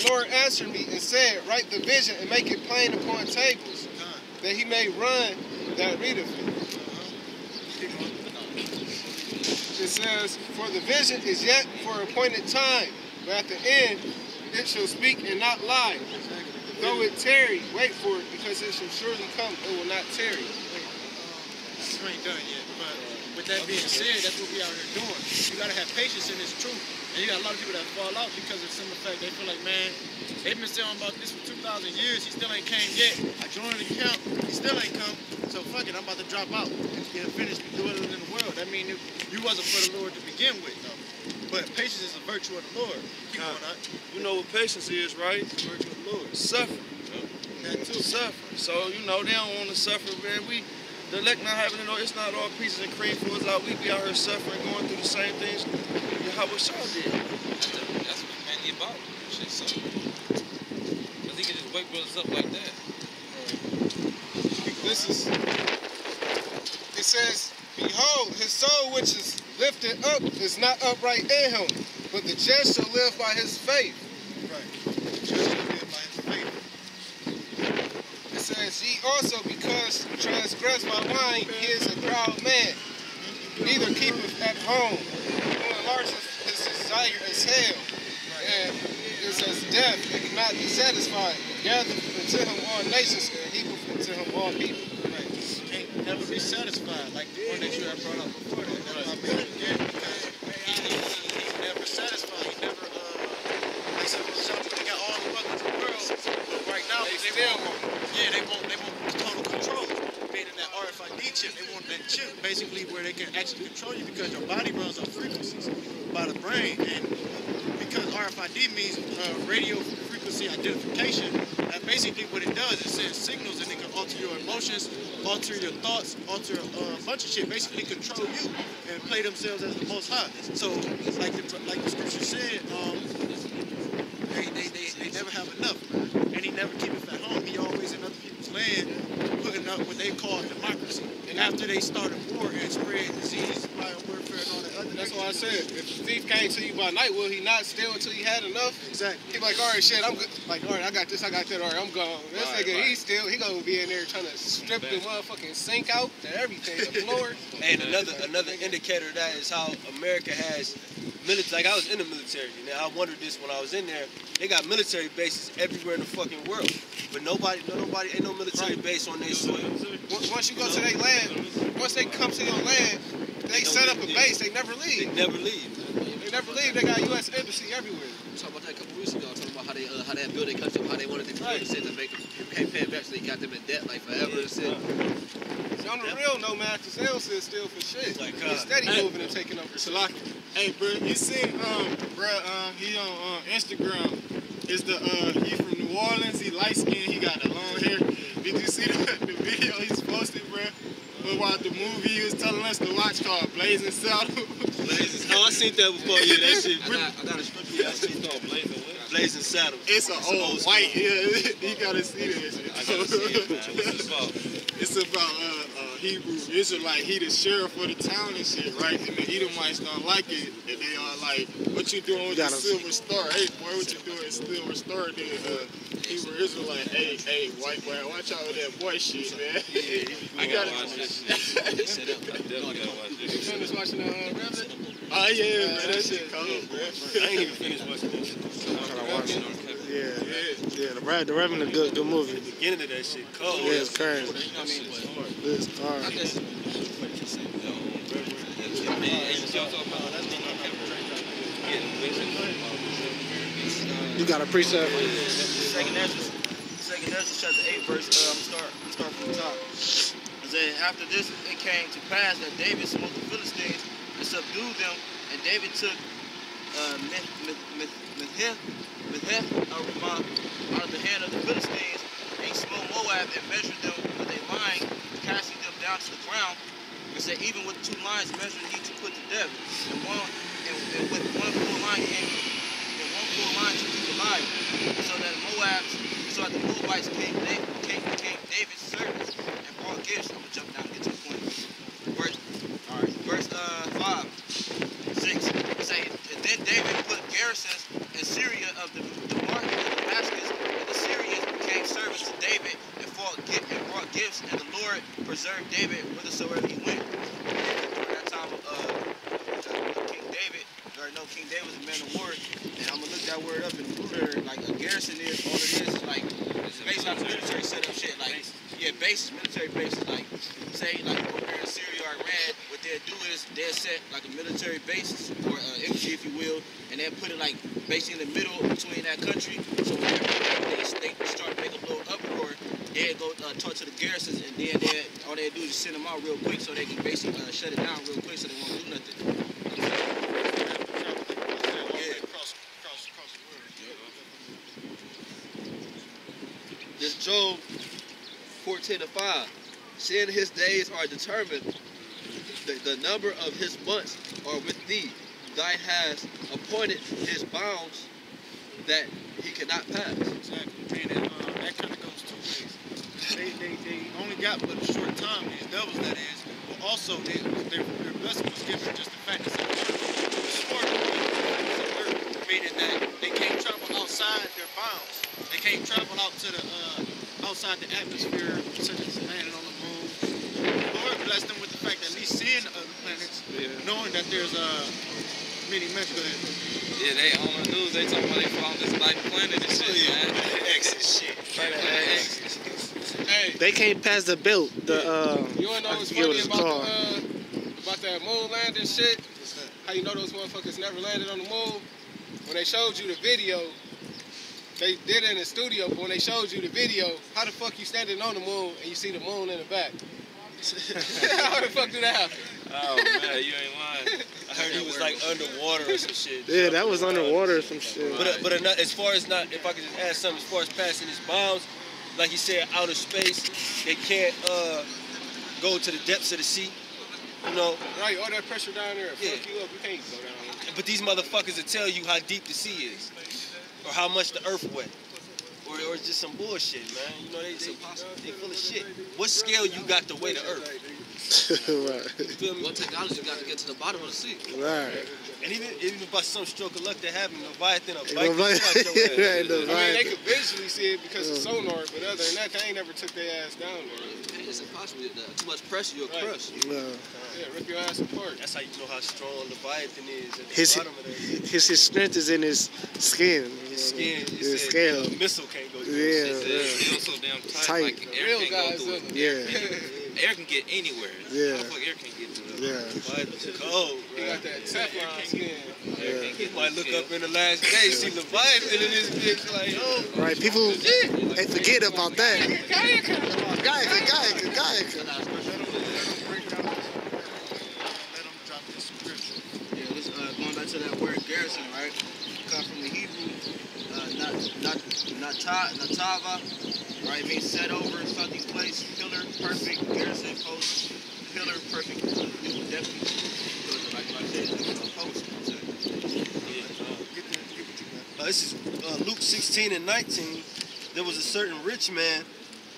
the Lord answered me and said, write the vision and make it plain upon tables, that he may run that readeth it. It says, for the vision is yet for appointed time, but at the end it shall speak and not lie. Though it tarry, wait for it, because it shall surely come, it will not tarry. You ain't done yet, but with that being said, that's what we out here doing. You gotta have patience in this truth. And you got a lot of people that fall out because of the simple fact they feel like, man, they've been saying about this for 2,000 years, he still ain't came yet. I joined the camp, he still ain't come. So fuck it, I'm about to drop out and get finished with doing it in the world. That means you wasn't for the Lord to begin with, though. But patience is a virtue of the Lord. Keep going out. You know what patience is, right? It's a virtue of the Lord. Suffering. That too. Suffering. So, you know, they don't want to suffer, man. The elect not having it all, it's not all pieces and cream for us out. We be out here suffering, going through the same things Yahawashi did. That's what man he about. Shit, so. Because he can just wake brothers up like that. It says, behold, his soul which is lifted up is not upright in him, but the just shall live by his faith. Right. The just shall live by his faith. It says, ye also, because transgress my mind, he is a proud man, neither keepeth at home, who enlargeth his desire as hell, and is as death, and cannot be satisfied, gathereth unto him all nations, and heapeth unto him all people. Right. Can't never be satisfied, like the one that you had brought up before that. That's why I made it again, because he's never satisfied. He never, like some people, they got all the buckets in the world, but right now, they want total control, meaning that RFID chip. They want that chip, basically, where they can actually control you because your body runs on frequencies by the brain, and because RFID means radio frequency identification, that basically what it does, it sends signals and it can alter your emotions, alter your thoughts, alter a bunch of shit, basically control you and play themselves as the most high. So, like the scripture said, they never have enough, and he never keepeth at home. He always in other people's land, putting up what they call democracy. And after they started war and spread disease, biowarfare, and all that other. That's why I said, if the thief came to you by night, will he not steal until he had enough? Exactly. He like, all right, shit, I'm good. Like, all right, I got this, I got that, all right, I'm gone. This nigga, he gonna be in there trying to strip the motherfucking sink out to everything, the floor. And another indicator of that is how America has military. Like, I was in the military, and I wondered this when I was in there. They got military bases everywhere in the fucking world, but ain't no military base on their soil. Once you go to their land, once they come to your land, they set up a base. They never leave. They never leave. They never leave. They got U.S. embassy everywhere. We talked about that a couple weeks ago. Talking about how they built their country, how they wanted to build it to make them can't pay back, so they got them in debt like forever. See, on the real, no man, Giselle said still for shit. Like, he's steady moving and taking over. Salaki. Hey, bro, you seen he on Instagram. It's he from New Orleans. He light skinned. He got the long hair. Did you see the video he's posted, bro? About the movie he was telling us to watch called Blazing Saddles. Oh, I seen that before. Yeah, that shit. I got a scripture. Yeah, I seen that. Blazing Saddles. It's an old white. Yeah, you gotta see that shit. I gotta see it, man. What's it about? It's about Hebrew Israelite. He the sheriff of the town and shit, right? And the Edomites don't like it. And they are like, what you doing with the silver star? Hey, boy, what you doing with the silver star? Then Hebrew Israelite, hey, white boy, watch out with that boy shit, man. I gotta watch this shit. I definitely gotta watch this. You finished watching Revenant? Oh, yeah, man, that shit cold, bro. I ain't even finished watching that shit. Yeah, the Revenant, good movie. The beginning of that shit cold. Yeah, it's crazy. It's hard. You got a precept. Second Ezra chapter 8 verse, I'm start from the top. It said, after this it came to pass that David smote the Philistines and subdued them, and David took Metheth out of the hand of the Philistines, and he smote Moab and measured them with a line, casting them down to the ground. It said, even with 2 lines measured he to put to death, and with one full line came, and one full line to keep alive, so that the Moabites came David's servants and brought gifts. I'm gonna jump down and get to the point. Verse 5, 6. It say, and then David put garrisons in Syria of the market Lord preserved David whithersoever he went. During that time of King David, you already know King David was a man of war. And I'm gonna look that word up in the root there. Like a garrison is, all it is like based on the military setup shit. Like, yeah, bases, military bases. Like, say, like over there in Syria or Iran, what they'll do is they'll set like a military base or infantry, if you will, and they'll put it like basically in the middle between that country. So whenever they start to make a little uproar, they'll go talk to the garrisons, and then all they do is send them out real quick so they can basically shut it down real quick so they won't do nothing. This Job 14:5. Seeing his days are determined, the number of his months are with thee. Thou hast appointed his bounds that he cannot pass. Exactly. And that kind of goes two ways. They only got but a short time, these devils that is, but also their blessing was given just the fact that it's short, meaning that they can't travel outside their bounds. They can't travel out to the outside the atmosphere, such as landing on the moon. The Lord blessed them with the fact that at least seeing other planets, knowing that there's many mental. Yeah, they on the news. They talking about they found this black planet and shit, man. Exit shit. Hey, They can't pass the belt. you wanna know what's funny about that moon landing shit? How you know those motherfuckers never landed on the moon? When they showed you the video, they did it in the studio, but when they showed you the video, how the fuck you standing on the moon and you see the moon in the back? How the fuck did that happen? Oh man, you ain't lying. I heard he was like underwater or some shit. Yeah, that was underwater or some shit. But as far as not, if I could just add something, as far as passing his bounds, like he said, outer space, they can't go to the depths of the sea. You know. Right, all that pressure down there, Yeah. fuck you up, you can't go down. But these motherfuckers will tell you how deep the sea is, or how much the earth wet, or it's just some bullshit, man. You know, they full of shit. What scale you got to weigh the earth? Right. You feel me? What technology you got to get to the bottom of the sea? Right. And even by some stroke of luck that happened, Leviathan will Ain't bite nobody- the shit out your ass. Ain't nobody- I mean, they could visually see it because of sonar, but other than that, they ain't never took their ass down there. It's impossible. Too much pressure, you'll crush. No. Yeah, rip your ass apart. That's how you know how strong Leviathan is at the His bottom of that. his strength is in his skin. His skin, His scale. a missile can't go through. Yeah. It's still so damn tight. Tight. Like air Real can't go guys, through it. Yeah. Air can get anywhere. Yeah. Motherfucker, air can't get to the. Yeah. Leviathan's cold, He bro. got that Teflon skin. Yeah. You might look up in the last day, see Leviathan in this bitch, like, oh. Right. People they forget about that. Gaia. Let them drop this scripture. Yeah, this going back to that word garrison, right? Comes from the Hebrew, natava, right? It means set over, something place, pillar, perfect, garrison, post, pillar, perfect, deputy. So it's like I said, it's a post. This is Luke 16 and 19. There was a certain rich man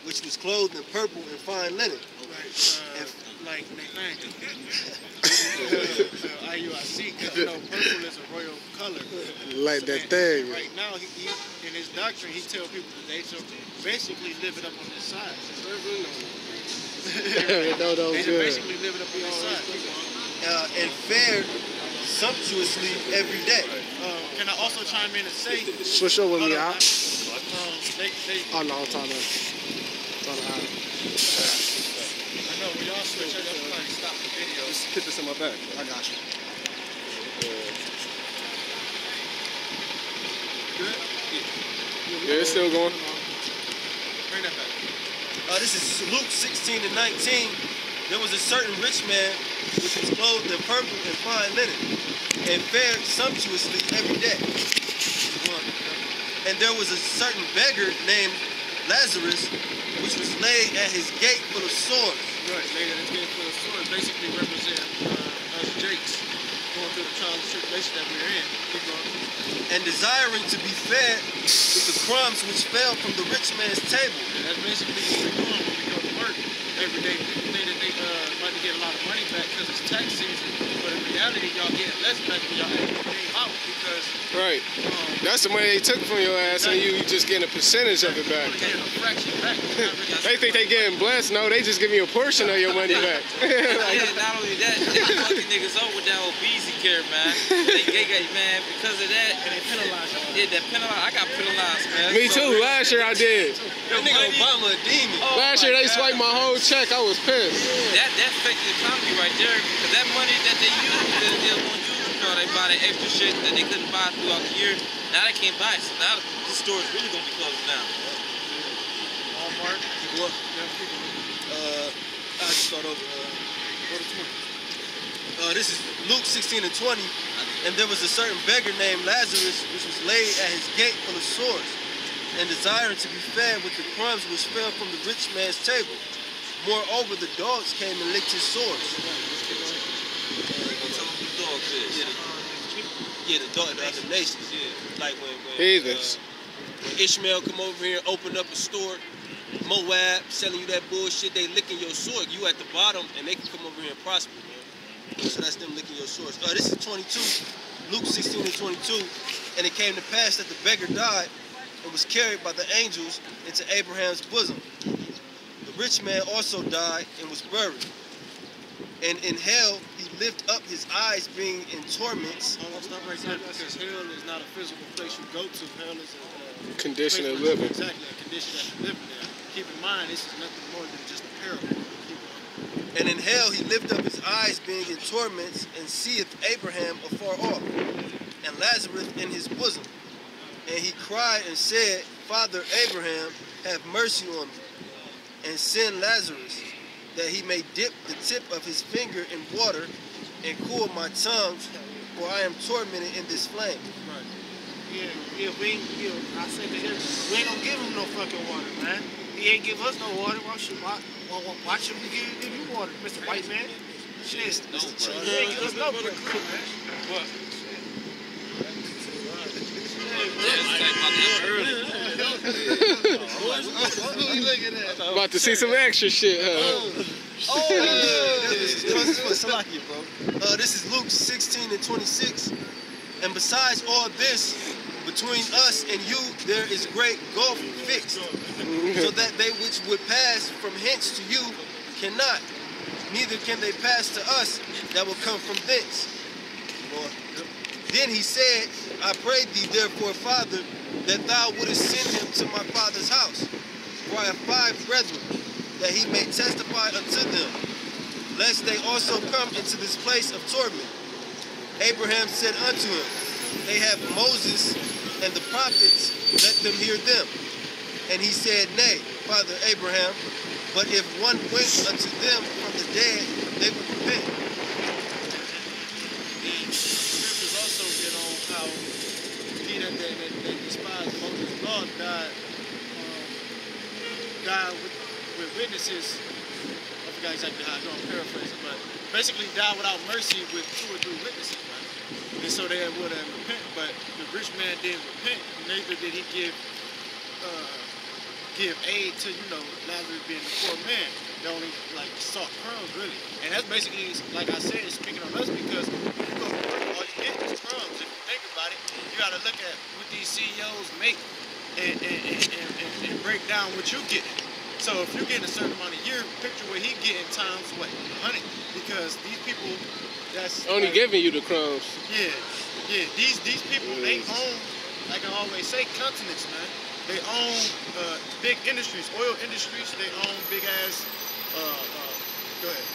which was clothed in purple and fine linen. Like Nathaniel. IUIC, because you know purple is a royal color. Like that And thing. right now, he in his doctrine, he tells people that they should basically live it up on this side. No, They should good. basically live it up on this side. And fared sumptuously every day. Can I also chime in and say, Switch over with me, Hold on, out. they Oh no, I'm talking about. I know when y'all switch, I just like stop the video. Just hit this in my back. I got you. Good? Yeah, it's still going. Bring that back. This is Luke 16 and 19. There was a certain rich man which was clothed in purple and fine linen, and fared sumptuously every day. And there was a certain beggar named Lazarus, which was laid at his gate full of sores. Right, later this game full of swords basically represent us Jakes going through the trials and tribulation that we're in. Keep going. And desiring to be fed with the crumbs which fell from the rich man's table. And that's basically what we're doing when we go to work every day. People think that they might get a lot of money back because it's tax season, but in reality, y'all getting less back when y'all actually pay out because Right. That's the money they took from your ass, and you just getting a percentage of it back. getting a fraction back. They think they getting blessed. No, they just giving you a portion of your money back. Yeah, not only that, they fucking niggas up with that obesity care, man. They got, man, because of that. And they penalize you. Yeah, that penalized. I got penalized, man. Me too. Last year I did. That nigga Obama a demon. Oh, Last year they swiped my whole check. I was pissed. That affected the economy right there. Because that money that they use, they won't use. They buy that extra shit that they couldn't buy throughout the year. Now they can't buy it. So now this store is really gonna be closed down. Walmart. What? I just start over. Go to 20. This is Luke 16 and 20. And there was a certain beggar named Lazarus, which was laid at his gate full of sores, and desiring to be fed with the crumbs which fell from the rich man's table. Moreover, the dogs came and licked his sores. Yeah, the dog, the other nations. Yeah. Like when Ishmael come over here and open up a store, Moab selling you that bullshit, they licking your sword. You at the bottom, and they can come over here and prosper, man. So that's them licking your swords. This is 22, Luke 16 and 22. And it came to pass that the beggar died and was carried by the angels into Abraham's bosom. The rich man also died and was buried. And in hell, he lift up his eyes, being in torments. Almost not right there, because hell is not a physical place you go to. Hell is a Condition of place where- living. Exactly, a condition that you living there. Keep in mind, this is nothing more than just a parable. And in hell, he lift up his eyes, being in torments, and seeth Abraham afar off, and Lazarus in his bosom. And he cried and said, Father Abraham, have mercy on me, and send Lazarus, that he may dip the tip of his finger in water and cool my tongue, for I am tormented in this flame. Right. Yeah, I said to him, we ain't gonna give him no fucking water, man. He ain't give us no water. Why should we give you water, Mr. White Man? Shit, No, bro. he ain't give us no bread, man. What? About to see some extra shit, huh? This is Luke 16 and 26. And besides all this, between us and you there is great gulf fixed, so that they which would pass from hence to you cannot, neither can they pass to us that will come from thence. Then he said, I pray thee therefore, Father, that thou wouldest send him to my father's house. For I have 5 brethren, that he may testify unto them, lest they also come into this place of torment. Abraham said unto him, they have Moses and the prophets, let them hear them. And he said, Nay, Father Abraham, but if one went unto them from the dead, they would repent. The scriptures also get on how he that despised Moses' law died with witnesses. I forgot exactly how I'm going to paraphrase it, but basically died without mercy with 2 or 3 witnesses, right? And so they would have repent, but the rich man didn't repent, neither did he give aid to, Lazarus being the poor man. They only sought crumbs, really. And that's basically, like I said, speaking on us, because you go to work, all you get is crumbs. If you think about it, you got to look at what these CEOs make and break down what you get. So if you're getting a certain amount a year, picture what he getting times what, 100? Because these people, that's Only giving you the crumbs. Yeah. These people, they own, like I always say, continents, man. They own big industries, oil industries. They own big ass. Go ahead.